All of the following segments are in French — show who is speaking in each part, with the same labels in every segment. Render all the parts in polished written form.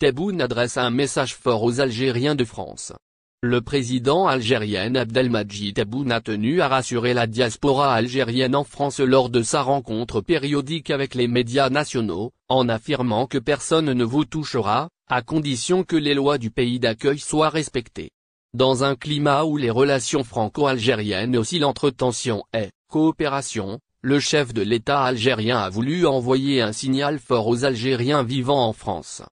Speaker 1: Tebboune adresse un message fort aux Algériens de France. Le président algérien Abdelmadjid Tebboune a tenu à rassurer la diaspora algérienne en France lors de sa rencontre périodique avec les médias nationaux, en affirmant que personne ne vous touchera, à condition que les lois du pays d'accueil soient respectées. Dans un climat où les relations franco-algériennes oscillent entre tension et coopération, le chef de l'État algérien a voulu envoyer un signal fort aux Algériens vivant en France.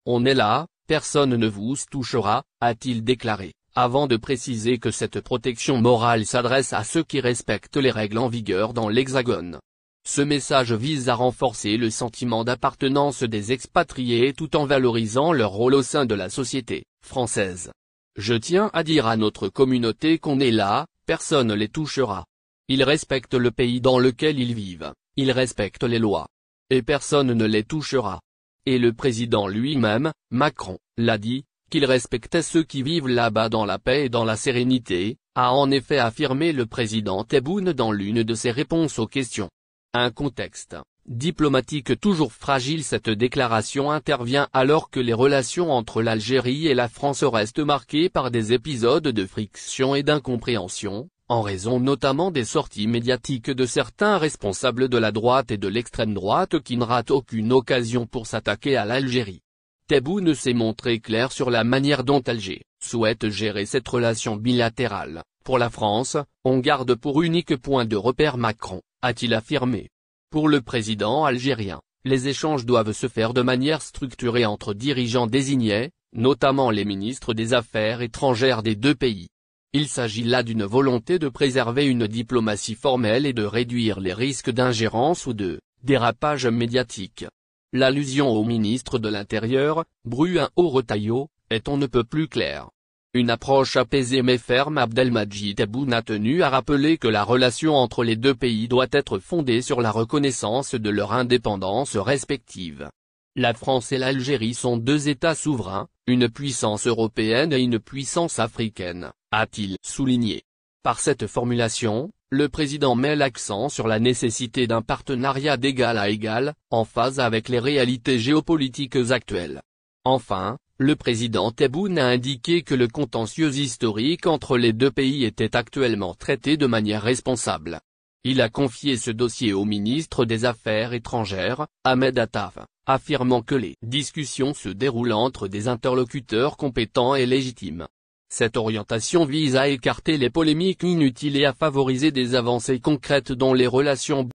Speaker 1: On est là, personne ne vous touchera, a-t-il déclaré, avant de préciser que cette protection morale s'adresse à ceux qui respectent les règles en vigueur dans l'Hexagone. Ce message vise à renforcer le sentiment d'appartenance des expatriés tout en valorisant leur rôle au sein de la société française. Je tiens à dire à notre communauté qu'on est là, personne ne les touchera. Ils respectent le pays dans lequel ils vivent, ils respectent les lois. Et personne ne les touchera. Et le président lui-même, Macron, l'a dit, qu'il respectait ceux qui vivent là-bas dans la paix et dans la sérénité, a en effet affirmé le président Tebboune dans l'une de ses réponses aux questions. Un contexte diplomatique toujours fragile. Cette déclaration intervient alors que les relations entre l'Algérie et la France restent marquées par des épisodes de friction et d'incompréhension, en raison notamment des sorties médiatiques de certains responsables de la droite et de l'extrême droite qui ne ratent aucune occasion pour s'attaquer à l'Algérie. Tebboune s'est montré clair sur la manière dont Alger souhaite gérer cette relation bilatérale. Pour la France, on garde pour unique point de repère Macron, a-t-il affirmé. Pour le président algérien, les échanges doivent se faire de manière structurée entre dirigeants désignés, notamment les ministres des Affaires étrangères des deux pays. Il s'agit là d'une volonté de préserver une diplomatie formelle et de réduire les risques d'ingérence ou de dérapage médiatique. L'allusion au ministre de l'Intérieur, Bruno Retailleau, est on ne peut plus claire. Une approche apaisée mais ferme. Abdelmadjid Tebboune a tenu à rappeler que la relation entre les deux pays doit être fondée sur la reconnaissance de leur indépendance respective. La France et l'Algérie sont deux États souverains, une puissance européenne et une puissance africaine, a-t-il souligné. Par cette formulation, le président met l'accent sur la nécessité d'un partenariat d'égal à égal, en phase avec les réalités géopolitiques actuelles. Enfin, le président Tebboune a indiqué que le contentieux historique entre les deux pays était actuellement traité de manière responsable. Il a confié ce dossier au ministre des Affaires étrangères, Ahmed Attaf, affirmant que les discussions se déroulent entre des interlocuteurs compétents et légitimes. Cette orientation vise à écarter les polémiques inutiles et à favoriser des avancées concrètes dans les relations